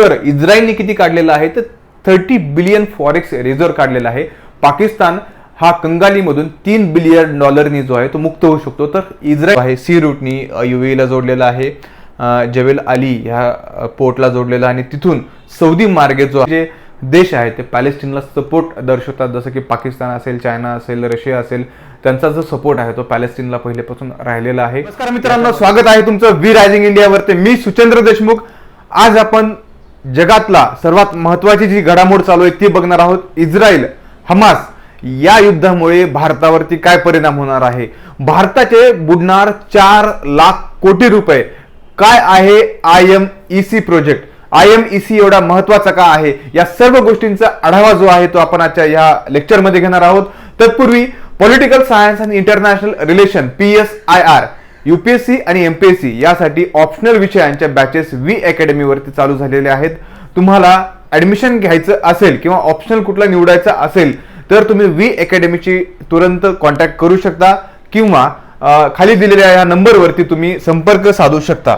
तर इस्रायलने किती काढलेला आहे तर 30 बिलियन फॉरेक्स रिझर्व्ह काढलेला आहे. पाकिस्तान हा कंगालीमधून $3 बिलियन जो आहे तो मुक्त होऊ शकतो. तर इस्रायल आहे सी रूटनी UAE जोडलेला आहे, जबेल अली ह्या पोर्टला जोडलेला आणि तिथून सौदी मार्गे जो जे देश आहे ते पॅलेस्टिनला सपोर्ट दर्शवतात, जसं की पाकिस्तान असेल, चायना असेल, रशिया असेल, त्यांचा जो सपोर्ट आहे तो पॅलेस्टिनला पहिल्यापासून राहिलेला आहे. नमस्कार मित्रांनो, स्वागत आहे तुमचं वी रायझिंग इंडियावरती. मी सुचेंद्र देशमुख. आज आपण जगातला सर्वात महत्त्वाची जी घडामोड चालू आहे ती बघणार आहोत. इस्रायल हमास या युद्धामुळे भारतावरती काय परिणाम होणार आहे, भारताचे बुडणार 4 लाख कोटी रुपये. काय आहे IMEC प्रोजेक्ट, IMEC एवढा महत्वाचा का आहे, या सर्व गोष्टींचा आढावा जो आहे तो आपण आजच्या या लेक्चरमध्ये घेणार आहोत. तत्पूर्वी पॉलिटिकल सायन्स आणि इंटरनॅशनल रिलेशन PSIR UPSC आणि MPSC यासाठी ऑप्शनल विषयांच्या बॅचेस वी अकॅडमी वरती चालू झालेले आहेत. तुम्हाला ऍडमिशन घ्यायचं असेल किंवा ऑप्शनल कुठला निवडायचा असेल तर तुम्ही वी अकॅडमीची तुरंत कॉन्टॅक्ट करू शकता किंवा खाली दिलेल्या या नंबरवरती तुम्ही संपर्क साधू शकता.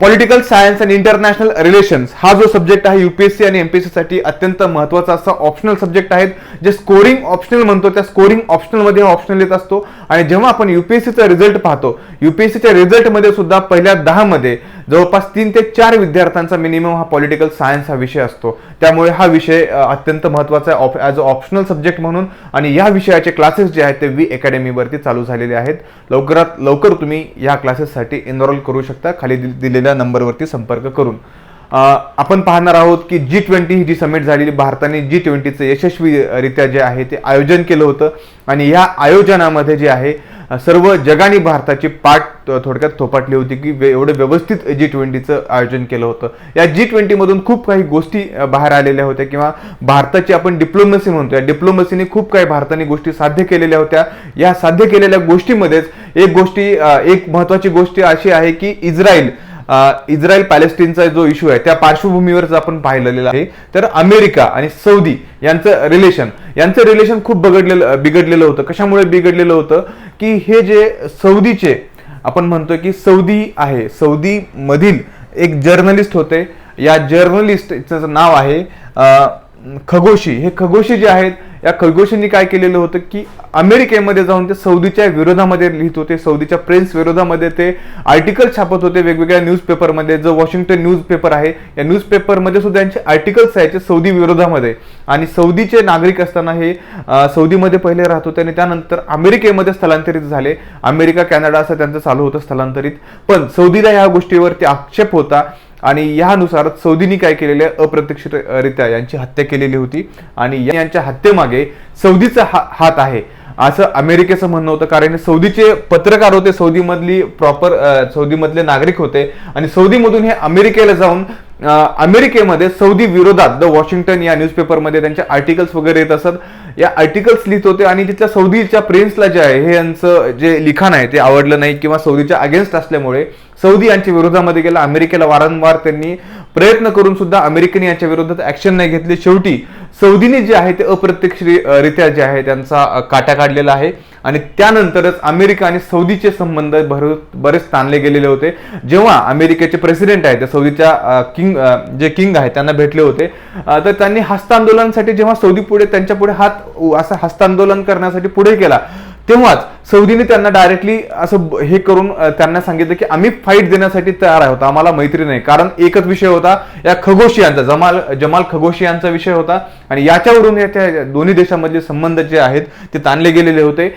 पॉलिटिकल सायन्स आणि इंटरनॅशनल रिलेशन्स हा जो सब्जेक्ट आहे UPSC आणि MPSC साठी अत्यंत महत्त्वाचा असा ऑप्शनल सब्जेक्ट आहेत. जे स्कोरिंग ऑप्शनल म्हणतो त्या स्कोरिंग ऑप्शनल मध्ये हा ऑप्शनल येत असतो. आणि जेव्हा आपण UPSCचा रिझल्ट पाहतो, UPSCच्या रिझल्टमध्ये सुद्धा पहिल्या 10 मध्ये जवळपास 3 ते 4 विद्यार्थ्यांचा मिनिमम हा पॉलिटिकल सायन्स हा विषय असतो. त्यामुळे हा विषय अत्यंत महत्त्वाचा आहे ॲज अ ऑप्शनल सब्जेक्ट म्हणून. आणि या विषयाचे क्लासेस जे आहेत ते वी अकॅडमीवरती चालू झालेले आहेत. लवकरात लवकर तुम्ही या क्लासेससाठी एनरोल करू शकता खाली दिलेल्या नंबरवरती संपर्क करून. आपण पाहणार आहोत की G20 ही जी समिट झालेली, भारताने G20चं यशस्वीरित्या जे आहे ते आयोजन केलं होतं. आणि या आयोजनामध्ये जे आहे सर्व जगाने भारताची पाठ थोडक्यात थोपाटली होती की एवढं व्यवस्थित G20चं आयोजन केलं होतं. या G20 मधून खूप काही गोष्टी बाहेर आलेल्या होत्या किंवा भारताची आपण डिप्लोमसी म्हणतो, या डिप्लोमसीने खूप काही भारताने गोष्टी साध्य केलेल्या होत्या. या साध्य केलेल्या गोष्टीमध्येच एक महत्वाची गोष्ट अशी आहे की इस्रायल पॅलेस्टिनचा जो इश्यू आहे त्या पार्श्वभूमीवर आपण पाहिलेलं आहे. तर अमेरिका आणि सौदी यांचं रिलेशन खूप बिघडलेलं होतं. कशामुळे बिघडलेलं होतं की हे जे सौदीचे आपण म्हणतो की सौदी आहे, सौदी मधील एक जर्नलिस्ट होते. या जर्नलिस्टचं नाव आहे खगोशी. हे खगोशी जे आहेत, या खगोशींनी काय केलेलं होतं की अमेरिकेमध्ये जाऊन ते सौदीच्या विरोधामध्ये लिहित होते, सौदीच्या प्रेस विरोधामध्ये ते आर्टिकल छापत होते वेगवेगळ्या न्यूजपेपरमध्ये. जो वॉशिंग्टन न्यूजपेपर आहे या न्यूजपेपरमध्ये सुद्धा यांचे आर्टिकल्स यायचे सौदी विरोधामध्ये. आणि सौदीचे नागरिक असताना हे सौदीमध्ये पहिले राहत होते आणि त्यानंतर अमेरिकेमध्ये स्थलांतरित झाले. अमेरिका, कॅनडा असं त्यांचं चालू होतं स्थलांतरित. पण सौदीला या गोष्टीवरती आक्षेप होता आणि यानुसार सौदीने काय केलेले, अप्रत्यक्षरित्या यांची हत्या केलेली होती. आणि यांच्या हत्येमागे सौदीचा हात आहे असं अमेरिकेचं म्हणणं होतं. कारण सौदीचे पत्रकार होते, सौदीमधले नागरिक होते आणि सौदीमधून हे अमेरिकेला जाऊन अमेरिकेमध्ये सौदी विरोधात द वॉशिंग्टन या न्यूजपेपरमध्ये त्यांचे आर्टिकल्स वगैरे येत असत. या आर्टिकल्स लिहित होते आणि तिथल्या सौदीच्या प्रिन्सला जे आहे हे यांचं जे लिखाण आहे ते आवडलं नाही किंवा सौदीच्या अगेन्स्ट असल्यामुळे सौदी यांच्या विरोधामध्ये गेला. अमेरिकेला वारंवार त्यांनी प्रयत्न करून सुद्धा अमेरिकेने यांच्या विरोधात ऍक्शन नाही घेतली. शेवटी सौदीने जे आहे ते अप्रत्यक्षरित्या जे आहे त्यांचा काटा काढलेला आहे. आणि त्यानंतरच अमेरिका आणि सौदीचे संबंध बरेच ताणले गेलेले होते. जेव्हा अमेरिकेचे प्रेसिडेंट आहेत, सौदीच्या किंग आहेत, त्यांना भेटले होते तर त्यांनी हस्तांदोलनासाठी जेव्हा सौदी पुढे त्यांच्या पुढे असं हस्तांदोलन करण्यासाठी पुढे केला तेव्हाच सौदीने त्यांना डायरेक्टली असं हे करून त्यांना सांगितलं की आम्ही फाईट देण्यासाठी तयार आहोत, आम्हाला मैत्री नाही. कारण एकच विषय होता या खगोशी यांचा, जमाल खगोशी यांचा विषय होता आणि याच्यावरून या दोन्ही देशांमधले संबंध जे आहेत ते ताणले गेलेले होते.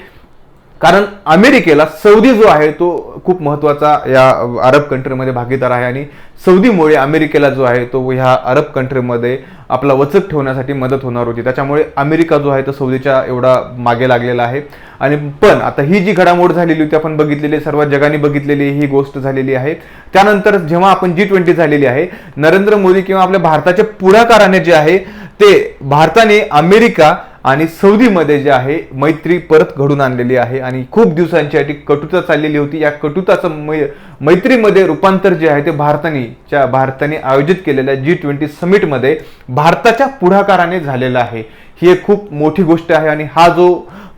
कारण अमेरिकेला सौदी जो आहे तो खूप महत्वाचा या अरब कंट्रीमध्ये भागीदार आहे आणि सौदीमुळे अमेरिकेला जो आहे तो ह्या अरब कंट्रीमध्ये आपला वचक ठेवण्यासाठी मदत होणार होती. त्याच्यामुळे अमेरिका जो आहे तो सौदीच्या एवढा मागे लागलेला आहे. आणि पण आता ही जी घडामोड झालेली होती आपण बघितलेली, सर्व जगाने बघितलेली ही गोष्ट झालेली आहे. त्यानंतर जेव्हा आपण G20 झालेली आहे, नरेंद्र मोदी किंवा आपल्या भारताच्या पुढाकाराने जे आहे ते भारताने अमेरिका आणि सौदीमध्ये जे आहे मैत्री परत घडून आणलेली आहे. आणि खूप दिवसांची कटुता चाललेली होती. या कटुताचं मैत्रीमध्ये रूपांतर जे आहे ते भारताने आयोजित केलेल्या G20 समिटमध्ये भारताच्या पुढाकाराने झालेला आहे. ही एक खूप मोठी गोष्ट आहे. आणि हा जो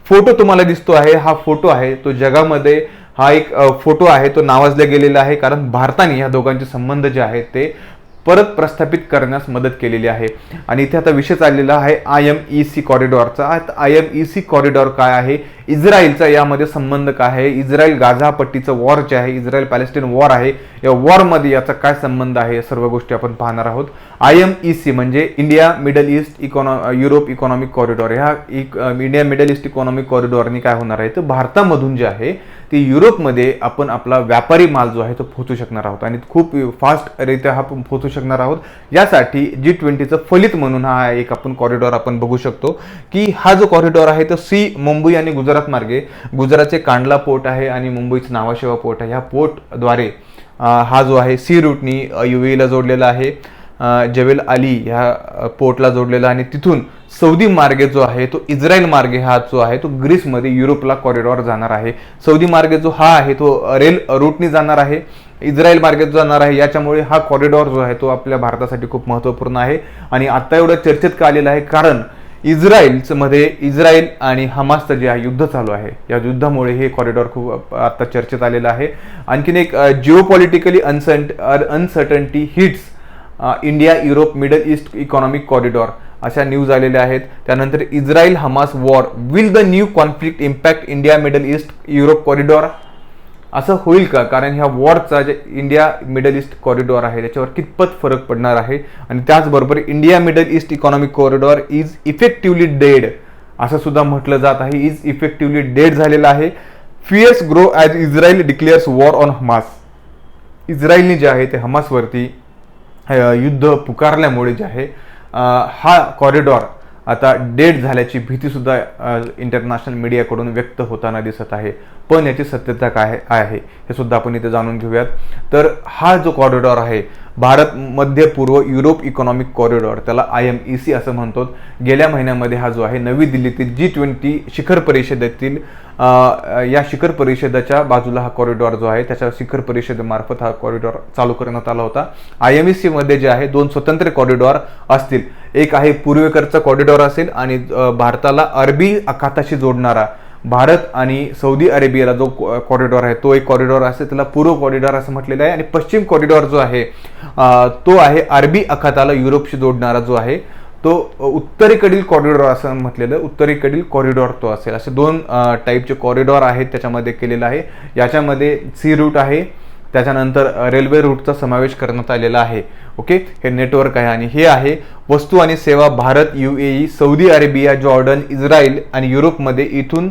फोटो तुम्हाला दिसतो आहे हा फोटो आहे तो जगामध्ये हा एक फोटो आहे तो नावाजला गेलेला आहे. कारण भारताने या दोघांचे संबंध जे आहेत ते परत प्रस्थापित करण्यास मदत केलेली आहे. आणि इथे आता विषय चाललेला आहे IMEC कॉरिडॉरचा. IMEC कॉरिडॉर काय आहे, इस्रायलचा यामध्ये संबंध काय आहे, इस्रायल गाझा पट्टीचं वॉर जे आहे, इस्रायल पॅलेस्टाईन वॉर आहे, या वॉरमध्ये याचा काय संबंध आहे, सर्व गोष्टी आपण पाहणार आहोत. IMEC म्हणजे India Middle East Europe economic corridor. ह्या इंडिया मिडल ईस्ट इकॉनॉमिक कॉरिडॉरनी काय होणार आहे, तर भारतामधून जे आहे ते युरोपमध्ये आपण आपला व्यापारी माल जो आहे तो पोहोचू शकणार आहोत आणि खूप फास्टरित्या हा पोहोचू शकणार आहोत. यासाठी G20चं फलित म्हणून हा एक आपण कॉरिडॉर आपण बघू शकतो की हा जो कॉरिडॉर आहे तो मुंबई आणि गुजरात मार्गे, गुजरातचे कांडला पोर्ट आहे आणि मुंबईचं नावाशेवा पोर्ट आहे, ह्या पोर्टद्वारे हा जो आहे सी रूटनी UAEला जोडलेला आहे, जबेल अली ह्या पोर्टला जोडलेला आणि तिथून सौदी मार्गे जो आहे तो इस्रायल मार्गे हा जो आहे तो ग्रीसमध्ये युरोपला कॉरिडॉर जाणार आहे. सौदी मार्गे जो हा आहे तो रेल रूटनी जाणार आहे, इस्रायल मार्गे जाणार आहे. याच्यामुळे हा कॉरिडॉर जो आहे तो आपल्या भारतासाठी खूप महत्त्वपूर्ण आहे. आणि आता एवढं चर्चेत का आलेलं आहे, कारण मध्ये इस्रायल आणि हमासचं जे आहे युद्ध चालू आहे, या युद्धामुळे हे कॉरिडॉर खूप आता चर्चेत आलेलं आहे. आणखीन एक geopolitically uncertainty hits India Europe Middle East economic corridor अशा न्यूज आलेल्या आहेत. त्यानंतर Israel Hamas war will the new conflict impact India Middle East Europe corridor. असं होईल का, कारण ह्या वॉरचा जे इंडिया मिडल ईस्ट कॉरिडॉर आहे त्याच्यावर कितपत फरक पडणार आहे. आणि त्याचबरोबर India Middle East economic corridor is effectively dead असं सुद्धा म्हटलं जात आहे. इज इफेक्टिव्हली डेड झालेला आहे. Fears grow as Israel declares war on Hamas. इस्रायलने जे आहे ते हमासवरती युद्ध पुकारल्यामुळे जे आहे हा कॉरिडॉर आता डेड झाल्याची भीती सुद्धा इंटरनॅशनल मीडियाकडून व्यक्त होताना दिसत आहे. पण याची सत्यता काय आहे हे सुद्धा आपण इथे जाणून घेऊयात. तर हा जो कॉरिडॉर आहे भारत मध्य पूर्व युरोप इकॉनॉमिक कॉरिडॉर, त्याला IMEC असं म्हणतो. गेल्या महिन्यामध्ये हा जो आहे नवी दिल्लीतील G20 शिखर परिषदेतील या शिखर परिषदेच्या बाजूला हा कॉरिडॉर जो आहे त्याच्या शिखर परिषदेमार्फत हा कॉरिडॉर चालू करण्यात आला होता. IMEC मध्ये जे आहे 2 स्वतंत्र कॉरिडॉर असतील. एक आहे पूर्वेकडचा कॉरिडॉर असेल आणि भारताला अरबी आखाताशी जोडणारा भारत आणि सौदी अरेबियाला जो कॉरिडॉर आहे तो एक कॉरिडॉर असेल, त्याला पूर्व कॉरिडॉर असं म्हटलेलं आहे. आणि पश्चिम कॉरिडॉर जो आहे तो आहे अरबी आखाताला युरोपशी जोडणारा जो आहे तो उत्तरेकडील कॉरिडॉर असं म्हटलेलं, उत्तरेकडील कॉरिडॉर तो असेल. असे 2 टाईपचे कॉरिडॉर आहेत त्याच्यामध्ये केलेलं आहे. याच्यामध्ये सी रूट आहे, त्याच्यानंतर रेल्वे रूटचा समावेश करण्यात आलेला आहे. ओके, हे नेटवर्क आहे. आणि हे आहे वस्तू आणि सेवा Bharat, UAE, Saudi Arabia, Jordan, Israel आणि युरोपमध्ये इथून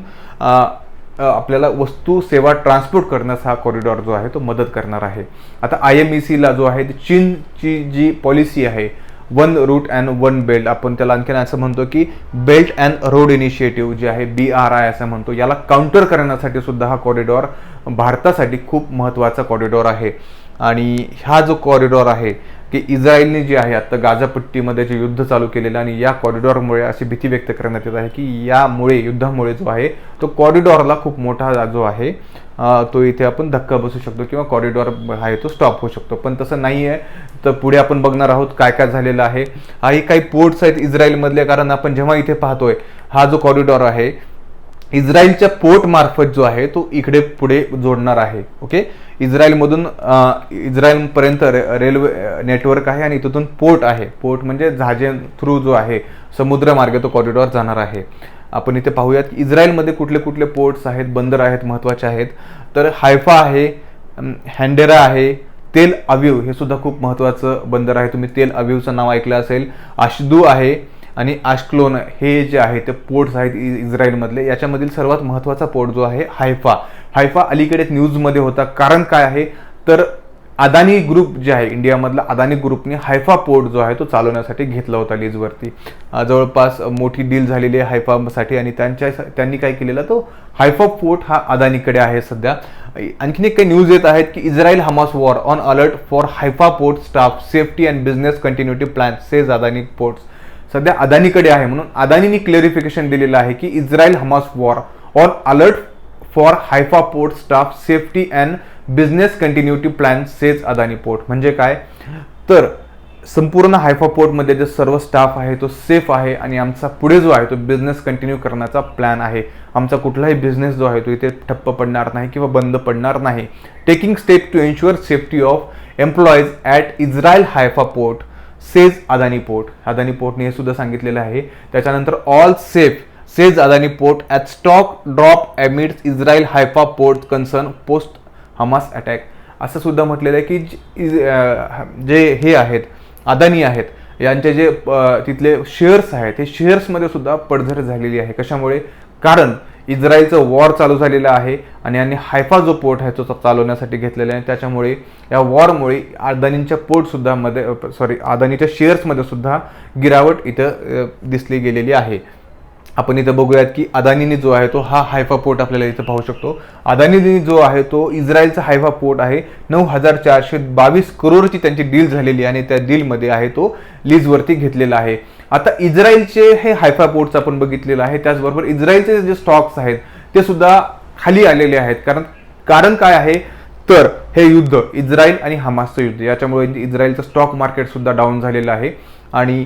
आपल्याला वस्तू सेवा ट्रान्सपोर्ट करण्यास हा कॉरिडॉर जो आहे तो मदत करणार आहे. आता IMECला जो आहे चीनची जी पॉलिसी आहे one route and one belt, आपण त्याला आणखीन असं म्हणतो की बेल्ट अँड रोड इनिशिएटिव्ह जे आहे BRI असं म्हणतो, याला काउंटर करण्यासाठी सुद्धा हा कॉरिडॉर भारतासाठी खूप महत्त्वाचा कॉरिडॉर आहे. आणि हा जो कॉरिडॉर आहे की इस्रायलने जे आहे आता गाझापट्टीमध्ये जे युद्ध चालू केलेलं आणि या कॉरिडॉरमुळे अशी भीती व्यक्त करण्यात येत आहे की यामुळे युद्धामुळे जो आहे तो कॉरिडॉरला खूप मोठा जो आहे तो इथे आपण धक्का बसू शकतो किंवा कॉरिडॉर आहे तो स्टॉप होऊ शकतो. पण तसं नाही आहे. तर पुढे आपण बघणार आहोत काय काय झालेलं आहे. हाही काही पोर्ट्स आहेत इस्रायलमधले, कारण आपण जेव्हा इथे पाहतोय हा जो कॉरिडॉर आहे इस्रायलच्या पोर्ट मार्फत जो आहे तो इकडे पुढे जोडणार आहे. ओके, इस्रायलमधून इस्रायलपर्यंत रेल्वे नेटवर्क आहे आणि तिथून पोर्ट आहे. पोर्ट म्हणजे जहाजे थ्रू जो आहे समुद्रमार्गे तो कॉरिडॉर जाणार आहे. आपण इथे पाहूयात की इस्रायलमध्ये कुठले कुठले पोर्ट्स आहेत, बंदर आहेत, महत्त्वाचे आहेत. तर हायफा आहे, हँडेरा आहे, तेल अवीव हे सुद्धा खूप महत्त्वाचं बंदर आहे. तुम्ही तेल अवीवचं नाव ऐकलं असेल. आशदू आहे आणि आश्क्लोन हे जे आहे ते पोर्ट्स आहेत इस्रायलमधले. याच्यामधील सर्वात महत्त्वाचा पोर्ट जो आहे हायफा अलीकडेच न्यूजमध्ये होता. कारण काय आहे तर अदानी ग्रुप जे आहे इंडियामधला अदानी ग्रुपने हायफा पोर्ट जो आहे तो चालवण्यासाठी घेतला होता लीजवरती. जवळपास मोठी डील झालेली आहे हायफासाठी आणि त्यांनी काय केलेला तो हायफा पोर्ट हा अदानीकडे आहे सध्या. आणखीन एक काही न्यूज येत आहेत की Israel Hamas war on alert for Haifa port staff safety and business continuity plan says Adani ports. सध्या अदानीकडे आहे म्हणून अदानीने क्लेरिफिकेशन दिलेलं आहे की Israel Hamas war on alert for Haifa port staff safety and business continuity plan says Adani port. म्हणजे काय तर संपूर्ण हायफा पोर्टमध्ये जे सर्व स्टाफ आहे तो सेफ आहे आणि आमचा पुढे जो आहे तो बिझनेस कंटिन्यू करण्याचा प्लॅन आहे. आमचा कुठलाही बिझनेस जो आहे तो इथे ठप्प पडणार नाही किंवा बंद पडणार नाही. Taking step to ensure safety of employees at Israel Haifa port says Adani port. Adani पोर्टने हे सुद्धा सांगितलेलं आहे. त्याच्यानंतर all safe says Adani port at stock drop amidst Israel Haifa port concern post Hamas attack. असं सुद्धा म्हटलेलं आहे की जे हे आहेत अदानी आहेत यांचे जे तिथले शेअर्स आहेत ते शेअर्समध्ये सुद्धा पडझड झालेली आहे. कशामुळे? कारण इस्रायलचं वॉर चालू झालेलं आहे आणि यांनी हायफा जो पोर्ट आहे तो चालवण्यासाठी घेतलेला आहे. त्याच्यामुळे या वॉरमुळे अदानींच्या अदानीच्या शेअर्समध्ये सुद्धा गिरावट इथं दिसली गेलेली आहे. आपण इथं बघूयात की अदानीने जो आहे तो हा हायफा पोर्ट आपल्याला इथं पाहू शकतो. अदानीने जो आहे तो इस्रायलचा हायफा पोर्ट आहे. 9,422 करोडची त्यांची डील झालेली आहे आणि त्या डीलमध्ये आहे तो लीजवरती घेतलेला आहे. आता इस्रायलचे हे हायफा पोर्ट्स आपण बघितलेलं आहे. त्याचबरोबर इस्रायलचे जे स्टॉक्स आहेत ते सुद्धा खाली आलेले आहेत. कारण काय आहे तर हे युद्ध इस्रायल आणि हमासचं युद्ध याच्यामुळे इस्रायलचं स्टॉक मार्केट सुद्धा डाऊन झालेलं आहे. आणि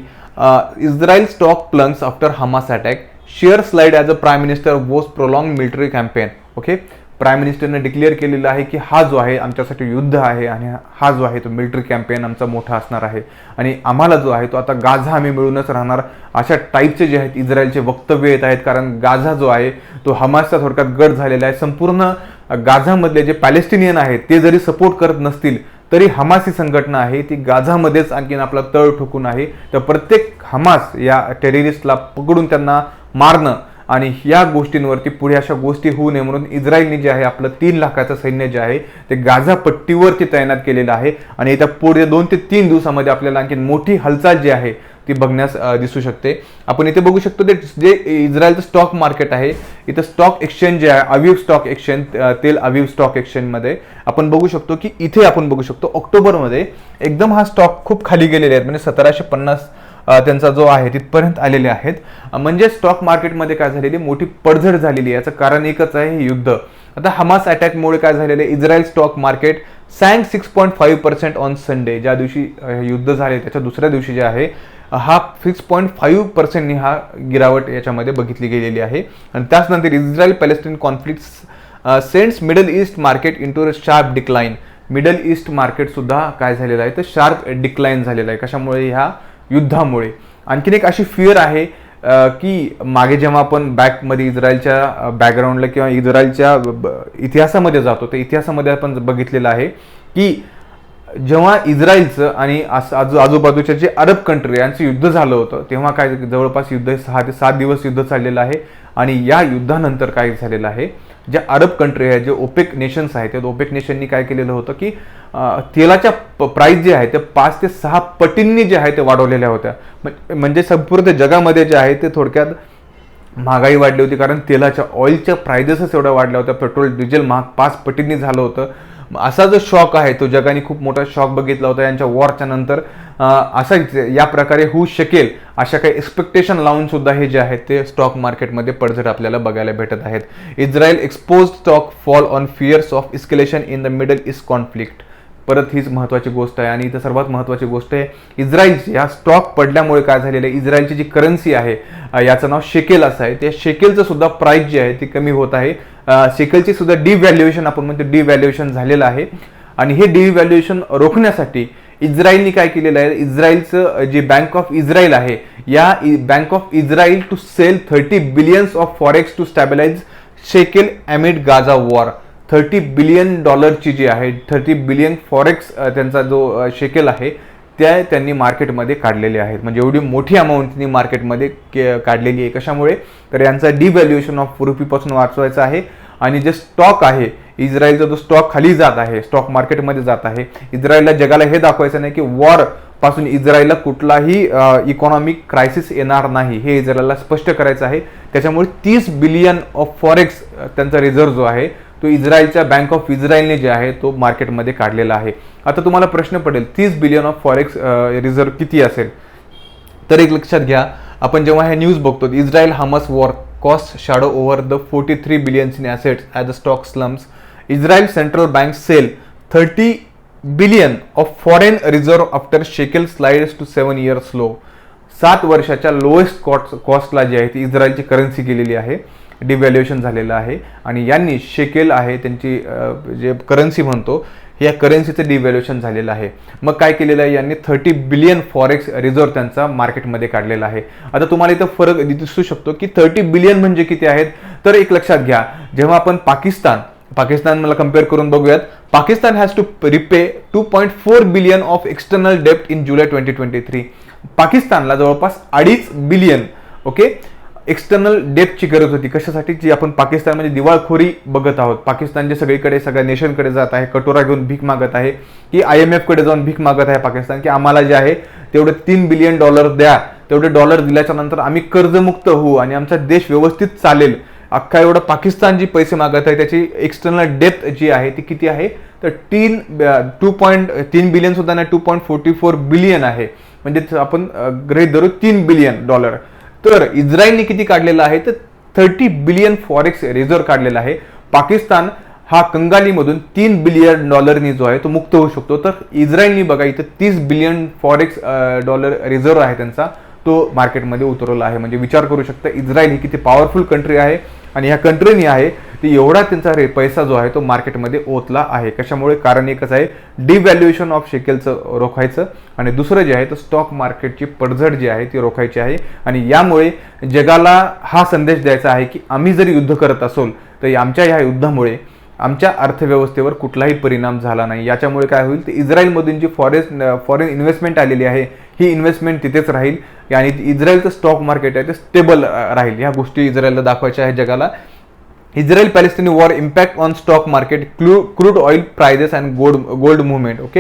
Israel stock plunges after Hamas attack share slide as a prime minister was prolong military campaign. Okay, prime मिनिस्टरने डिक्लेअर केलेलं आहे की हा जो आहे आमच्यासाठी युद्ध आहे आणि हा जो आहे तो मिलिटरी कॅम्पेन आमचा मोठा असणार आहे आणि आम्हाला जो आहे तो आता गाझा आम्ही मिळूनच राहणार अशा टाईपचे जे आहेत इस्रायलचे वक्तव्य येत आहेत. कारण गाझा जो आहे तो हमासचा थोडक्यात गट झालेला आहे. संपूर्ण गाझामधले जे पॅलेस्टिनियन आहेत ते जरी सपोर्ट करत नसतील तरी हमास ही संघटना आहे ती गाझामध्येच आणखीन आपला तळ ठोकून आहे. तर प्रत्येक हमास या टेररिस्टला पकडून त्यांना मारणं आणि या गोष्टींवरती पुढे अशा गोष्टी होऊ नये म्हणून इस्रायलने जे आहे आपलं 3 लाखाचं सैन्य जे आहे ते गाझा पट्टीवरती तैनात केलेलं आहे. आणि येत्या पुढे 2 ते 3 दिवसामध्ये आपल्याला आणखी मोठी हालचाल जी आहे ती बघण्यास दिसू शकते. आपण इथे बघू शकतो ते जे इस्रायलचं स्टॉक मार्केट आहे इथं स्टॉक एक्सचेंज जे आहे अविव स्टॉक एक्सचेंज तेल अविव स्टॉक एक्सचेंजमध्ये आपण बघू शकतो की इथे आपण बघू शकतो ऑक्टोबरमध्ये एकदम हा स्टॉक खूप खाली गेलेले आहेत. म्हणजे 1750 त्यांचा जो आहे तिथपर्यंत आलेले आहेत. म्हणजे स्टॉक मार्केटमध्ये काय झालेली मोठी पडझड झालेली आहे. याचं कारण एकच आहे हे युद्ध. आता हमास अटॅकमुळे काय झालेलं आहे Israel stock market sank 6.5% on Sunday. ज्या दिवशी युद्ध झाले त्याच्या दुसऱ्या दिवशी जे आहे हा 6.5% हा गिरावट याच्यामध्ये बघितली गेलेली आहे. आणि त्याचनंतर Israel Palestine conflict sends middle east market into sharp decline. Middle east market सुद्धा काय झालेलं आहे तर शार्प डिक्लाइन झालेलं आहे. कशामुळे? ह्या युद्धामुळे. आणखीन एक अशी फिअर आहे की मागे जेव्हा आपण बॅकमध्ये इस्रायलच्या बॅकग्राऊंडला किंवा इस्रायलच्या इतिहासामध्ये जातो त्या इतिहासामध्ये आपण बघितलेलं आहे की जेव्हा इस्रायलचं आणि आजूबाजूच्या जे अरब कंट्री यांचं युद्ध झालं होतं तेव्हा काय जवळपास युद्ध 6 ते 7 दिवस युद्ध चाललेलं आहे. आणि या युद्धानंतर काय झालेलं आहे ज्या अरब कंट्री आहेत जे ओपेक नेशन्स आहेत त्या ओपेक नेशननी काय केलेलं होतं की तेलाच्या प्राइस जे आहे ते 5 ते 6 पटींनी जे आहे ते वाढवलेल्या होत्या. म्हणजे संपूर्ण जगामध्ये जे आहे ते थोडक्यात महागाई वाढली होती कारण तेलाच्या ऑइलच्या प्राइजेसच एवढ्या वाढल्या होत्या. पेट्रोल डिझेल महाग 5 पटींनी झालं होतं. असा जो शॉक आहे तो जगाने खूप मोठा शॉक बघितला होता यांच्या वॉरच्या नंतर. असा या प्रकारे होऊ शकेल अशा काही एक्सपेक्टेशन लावून सुद्धा हे जे आहेत ते स्टॉक मार्केटमध्ये पडझड आपल्याला बघायला भेटत आहेत. Israel exposed stock fall on fears of escalation in the Middle East conflict. परत हीच महत्त्वाची गोष्ट आहे आणि इथं सर्वात महत्त्वाची गोष्ट आहे इस्रायलची ह्या स्टॉक पडल्यामुळे काय झालेलं आहे इस्रायलची जी करन्सी आहे याचं नाव शेकेल असं आहे. त्या शेकेलचं सुद्धा प्राइस जी आहे ती कमी होत आहे. शेकेलची सुद्धा डिव्हॅल्युएशन आपण म्हणतो डिव्हॅल्युएशन झालेलं आहे. आणि हे डिव्हॅल्युएशन रोखण्यासाठी इस्रायलने काय केलेलं आहे इस्रायलचं जी बँक ऑफ इस्रायल आहे या bank of Israel to sell 30 billions of forex to stabilise shekel amid Gaza war. $30 billion जी आहे 30 बिलियन फॉरेक्स त्यांचा जो शेकेल आहे त्या त्यांनी मार्केटमध्ये काढलेले आहेत. म्हणजे एवढी मोठी अमाऊंट त्यांनी मार्केटमध्ये काढलेली आहे. कशामुळे? तर यांचा डिव्हॅल्युएशन ऑफ रुपीपासून वाचवायचा आहे. आणि जे स्टॉक आहे इस्रायलचा जो स्टॉक खाली जात आहे स्टॉक मार्केटमध्ये जात आहे इस्रायलला जगाला हे दाखवायचं नाही की वॉर पासून इस्रायलला कुठलाही इकॉनॉमिक क्रायसिस येणार नाही हे इस्रायलला स्पष्ट करायचं आहे. त्याच्यामुळे 30 बिलियन ऑफ फॉरेक्स त्यांचा रिझर्व्ह जो आहे तो इस्रायलच्या बँक ऑफ इस्रायलने जे आहे तो मार्केटमध्ये काढलेला आहे. आता तुम्हाला प्रश्न पडेल 30 बिलियन ऑफ फॉरेक्स रिझर्व्ह किती असेल? तर एक लक्षात घ्या आपण जेव्हा हे न्यूज बघतो Israel Hamas war cost shadow over the 43 billions in assets at the stock slumps. Israel central bank sell 30 billion of foreign reserve after shekel slides to 7 years low. 7 वर्षाच्या लोएस्ट कॉस्टला जी आहे ती इस्रायलची करन्सी गेलेली आहे, डिव्हॅल्युएशन झालेलं आहे. आणि यांनी शेकेल आहे त्यांची जे करन्सी म्हणतो या करन्सीचं डिव्हॅल्युएशन झालेलं आहे. मग काय केलेलं आहे यांनी 30 बिलियन फॉरेक्स रिझर्व्ह त्यांचा मार्केटमध्ये काढलेला आहे. आता तुम्हाला इथं फरक दिसू शकतो की 30 बिलियन म्हणजे किती आहेत. तर एक लक्षात घ्या, जेव्हा आपण पाकिस्तान मला कम्पेअर करून बघूयात. Pakistan has to repay 2.4 billion of external डेप्ट इन जुलै 2023. पाकिस्तानला जवळपास 2.5 बिलियन एक्सटर्नल डेप्टची गरज होती. कशासाठी? जी आपण पाकिस्तानमध्ये दिवाळखोरी बघत आहोत. पाकिस्तान जे सगळीकडे सगळ्या नेशनकडे जात आहे, कटोरा घेऊन भीक मागत आहे, की IMF कडे जाऊन भीक मागत आहे पाकिस्तान, की आम्हाला जे आहे तेवढे $3 बिलियन द्या. तेवढे डॉलर दिल्याच्या नंतर आम्ही कर्जमुक्त होऊ आणि आमचा देश व्यवस्थित चालेल. अख्खा एवढं पाकिस्तान जी पैसे मागत आहे त्याची एक्सटर्नल डेप्थ जी आहे ती किती आहे तर 2.3 बिलियन सुद्धा नाही, 2.44 बिलियन आहे. म्हणजे आपण गृहीत धरू $3 बिलियन. तर इस्रायलने किती काढलेलं आहे तर 30 बिलियन फॉरेक्स रिझर्व्ह काढलेला आहे. पाकिस्तान हा कंगालीमधून $3 बिलियन जो आहे तो मुक्त होऊ शकतो. तर इस्रायलनी बघा इथं 30 बिलियन फॉरेक्स रिझर्व्ह आहे त्यांचा, तो मार्केटमध्ये उतरवला आहे. म्हणजे विचार करू शकता इस्रायल ही किती पॉवरफुल कंट्री आहे आणि ह्या कंट्रीनी आहे ती एवढा त्यांचा पैसा जो आहे तो मार्केटमध्ये ओतला आहे. कशामुळे? कारण एकच आहे, डिव्हॅल्युएशन ऑफ शेकेलचं रोखायचं आणि दुसरं जे आहे तर स्टॉक मार्केटची पडझड जी आहे ती रोखायची आहे. आणि यामुळे जगाला हा संदेश द्यायचा आहे की आम्ही जरी युद्ध करत असोल तर आमच्या ह्या युद्धामुळे आमच्या अर्थव्यवस्थेवर कुठलाही परिणाम झाला नाही. याच्यामुळे काय होईल तर इस्रायलमधून जी फॉरेन इन्व्हेस्टमेंट आलेली आहे ही इन्व्हेस्टमेंट तिथेच राहील आणि इस्रायलचं स्टॉक मार्केट आहे ते स्टेबल राहील. ह्या गोष्टी इस्रायलला दाखवायच्या आहे जगाला. Israel Palestinian war impact on stock market, crude oil prices and gold movement.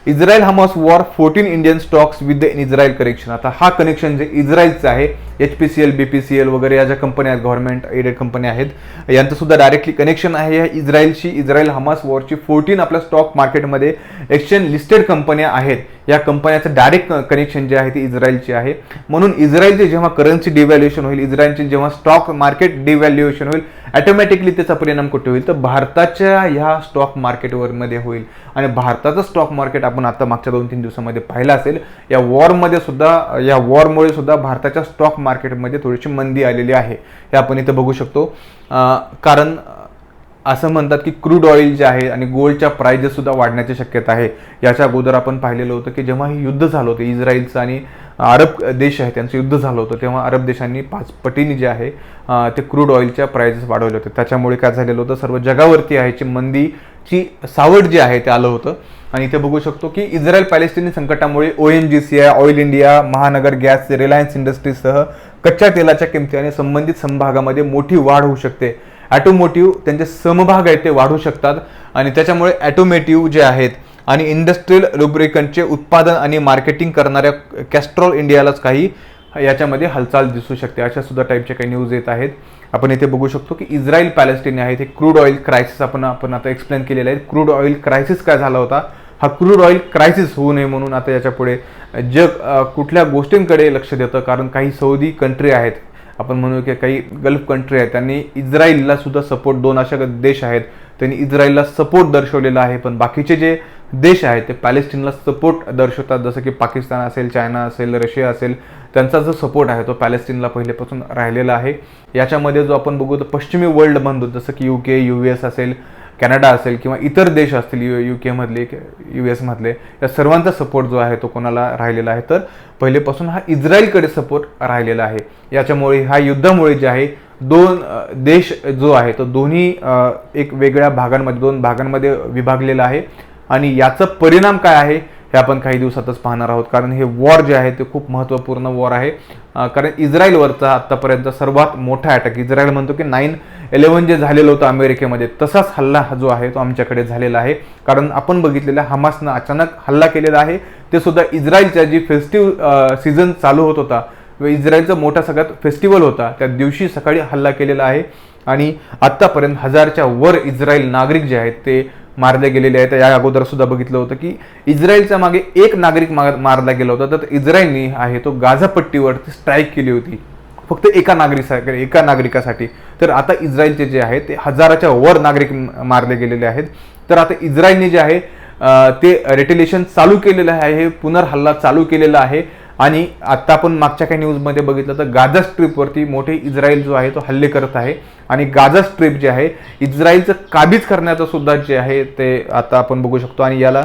Israel Hamas war 14 Indian stocks with the Israel connection. आता हा कनेक्शन जे इस्रायलचं आहे, HPCL, BPCL वगैरे या ज्या कंपन्या आहेत, गव्हर्नमेंट एडेड कंपन्या आहेत, यांचं सुद्धा डायरेक्टली कनेक्शन आहे या इस्रायलशी. इस्रायल हमास वॉरची 14 आपल्या स्टॉक मार्केटमध्ये एक्सचेंज लिस्टेड कंपन्या आहेत. या कंपन्याचं डायरेक्ट कनेक्शन जे आहे ते इस्रायलची आहे. म्हणून इस्रायलचे जेव्हा करन्सी डिव्हॅल्युएशन होईल, इस्रायलचे जेव्हा स्टॉक मार्केट डिव्हॅल्युएशन होईल, ऑटोमॅटिकली त्याचा परिणाम कुठे होईल तर भारताच्या ह्या स्टॉक मार्केटवरमध्ये होईल. आणि भारताचं स्टॉक मार्केट आपण आता मागच्या 2-3 दिवसामध्ये पाहिलं असेल, या वॉरमुळे सुद्धा भारताच्या स्टॉक मार्केटमध्ये थोडीशी मंदी आलेली आहे. हे आपण इथं बघू शकतो. कारण असं म्हणतात की क्रूड ऑइल जे आहे आणि गोल्डच्या प्राइजेस सुद्धा वाढण्याची शक्यता आहे. याच्या अगोदर आपण पाहिलेलं होतं की जेव्हा हे युद्ध झालं होतं इस्रायलचं आणि अरब देश आहे त्यांचं युद्ध झालं होतं, तेव्हा अरब देशांनी 5 पटीने जे आहे ते क्रूड ऑइलच्या प्राइजेस वाढवले होते. त्याच्यामुळे काय झालेलं होतं, सर्व जगावरती आहे मंदीची सावट जी आहे ते आलं होतं. आणि इथे बघू शकतो की इस्रायल पॅलेस्टिनी संकटामुळे ONGC, ऑइल इंडिया, महानगर गॅस, रिलायन्स इंडस्ट्रीजसह कच्च्या तेलाच्या किमती आणि संबंधित समभागामध्ये मोठी वाढ होऊ शकते. ऑटोमोटिव्ह त्यांचे समभाग आहेत ते वाढू शकतात आणि त्याच्यामुळे ऑटोमोटिव्ह जे आहेत आणि इंडस्ट्रियल लुब्रिकंटचे उत्पादन आणि मार्केटिंग करणाऱ्या कॅस्ट्रॉल इंडियालाच काही याच्यामध्ये हालचाल दिसू शकते. अशा सुद्धा टाईपच्या काही न्यूज येत आहेत. आपण इथे बघू शकतो की इस्रायल पॅलेस्टिन आहे ते क्रूड ऑइल क्रायसिस आपण आता एक्सप्लेन केलेलं आहे. क्रूड ऑइल क्रायसिस काय झाला होता, हा क्रूड ऑइल क्रायसिस होऊ नये म्हणून आता याच्या पुढे जग कुठल्या गोष्टींकडे लक्ष देतं. कारण काही सौदी कंट्री आहेत, आपण म्हणू की काही गल्फ कंट्री आहेत, त्यांनी इस्रायलला सुद्धा सपोर्ट, 2 अशा देश आहेत त्यांनी इस्रायलला सपोर्ट दर्शवलेला आहे. पण बाकीचे जे देश आहेत ते पॅलेस्टिनला सपोर्ट दर्शवतात, जसं की पाकिस्तान असेल, चायना असेल, रशिया असेल, त्यांचा जो सपोर्ट आहे तो पॅलेस्टिनला पहिल्यापासून राहिलेला आहे. याच्यामध्ये जो आपण बघू तर पश्चिमी वर्ल्ड म्हणतो, जसं की UK, US असेल, कॅनडा असेल किंवा इतर देश असतील UK मधले, US मधले, या सर्वांचा सपोर्ट जो आहे तो कोणाला राहिलेला आहे तर पहिलेपासून हा इस्रायलकडे सपोर्ट राहिलेला आहे. याच्यामुळे ह्या युद्धामुळे जे आहे 2 देश जो आहे तो दोन्ही एक वेगळ्या भागांमध्ये 2 भागांमध्ये विभागलेला आहे. आणि याचा परिणाम काय आहे हे आपण काही दिवसातच पाहणार आहोत. कारण हे वॉर जे आहे ते खूप महत्त्वपूर्ण वॉर आहे. कारण इस्रायलवरचा आत्तापर्यंत सर्वात मोठा अटॅक, इस्रायल म्हणतो की 9/11 जे झालेलं होतं अमेरिकेमध्ये, तसाच हल्ला जो आहे तो आमच्याकडे झालेला आहे. कारण आपण बघितलेला हमासनं अचानक हल्ला केलेला आहे, ते सुद्धा इस्रायलच्या जी फेस्टिव्ह सीझन चालू होत होता, इस्रायलचा मोठा सगळ्यात फेस्टिवल होता, त्या दिवशी सकाळी हल्ला केलेला आहे. आणि आत्तापर्यंत 1000च्या वर इस्रायल नागरिक जे आहेत ते मारले गेलेले आहेत. या अगोदर सुद्धा बघितलं होतं की इस्रायलच्या मागे एक नागरिक मारला गेला होता, तर इस्रायलने आहे तो गाझापट्टीवरती स्ट्राईक केली होती फक्त एका नागरिकासाठी. तर आता इस्रायलचे जे आहे ते 1000च्या वर नागरिक मारले गेलेले आहेत. तर आता इस्रायलने जे आहे ते रिटेलिएशन चालू केलेलं आहे, पुनर्हल्ला चालू केलेला आहे. आणि आता आपण मागच्या काही न्यूजमध्ये बघितलं तर गाझा स्ट्रीपवरती मोठे इस्रायल जो आहे तो हल्ले करत आहे. आणि गाझा स्ट्रीप जे आहे इस्रायलचं काबीज करण्याचं सुद्धा जे आहे ते आता आपण बघू शकतो. आणि याला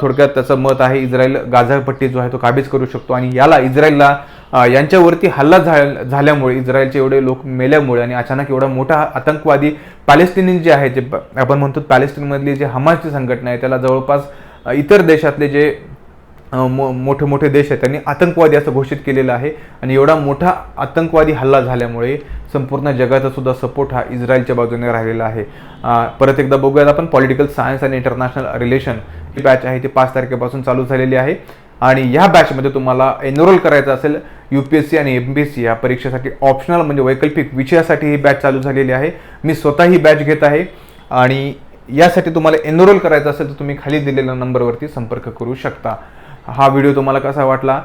थोडक्यात त्याचं मत आहे, इस्रायल गाझा पट्टी जो आहे तो काबीज करू शकतो. आणि याला इस्रायलला यांच्यावरती हल्ला झाल्यामुळे, इस्रायलचे एवढे लोक मेल्यामुळे आणि अचानक एवढा मोठा आतंकवादी पॅलेस्टिनी जे आहे, जे आपण म्हणतो पॅलेस्टिनमधली जे हमासची संघटना आहे, त्याला जवळपास इतर देशातले जे मोठे मोठे देश आहेत त्यांनी आतंकवादी असं घोषित केलेलं आहे. आणि एवढा मोठा आतंकवादी हल्ला झाल्यामुळे संपूर्ण जगाचा सुद्धा सपोर्ट हा इस्रायलच्या बाजूने राहिलेला आहे. परत एकदा बघूयात आपण, पॉलिटिकल सायन्स आणि इंटरनॅशनल रिलेशन ही बॅच आहे ती 5 तारखेपासून चालू झालेली आहे. आणि ह्या बॅचमध्ये तुम्हाला एनरोल करायचं असेल UPSC आणि MPSC या परीक्षेसाठी ऑप्शनल म्हणजे वैकल्पिक विषयासाठी ही बॅच चालू झालेली आहे. मी स्वतः ही बॅच घेत आहे. आणि यासाठी तुम्हाला एनरोल करायचं असेल तर तुम्ही खाली दिलेल्या नंबरवरती संपर्क करू शकता. हा व्हिडिओ तुम्हाला कसा वाटला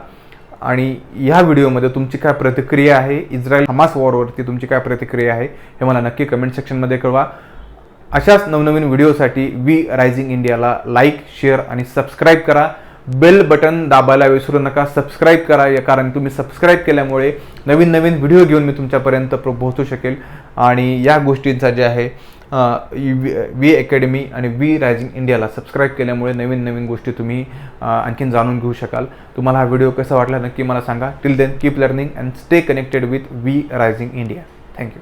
आणि ह्या व्हिडिओमध्ये तुमची काय प्रतिक्रिया आहे, इस्रायल हमास वॉरवरती तुमची काय प्रतिक्रिया आहे हे मला नक्की कमेंट सेक्शनमध्ये कळवा. अशाच नवनवीन व्हिडिओसाठी वी रायझिंग इंडियाला लाईक, शेअर आणि सबस्क्राईब करा. बेल बटन दाबायला विसरू नका, सबस्क्राईब करा, कारण तुम्ही सबस्क्राईब केल्यामुळे नवीन नवीन व्हिडिओ घेऊन मी तुमच्यापर्यंत पोहोचू शकेल. आणि या गोष्टींचा जे आहे वी अकॅडमी आणि वी रायझिंग इंडियाला सबस्क्राईब केल्यामुळे नवीन नवीन गोष्टी तुम्ही आणखीन जाणून घेऊ शकाल. तुम्हाला हा व्हिडिओ कसा वाटला नक्की मला सांगा. Till then keep learning and stay connected with We Rising India. Thank you.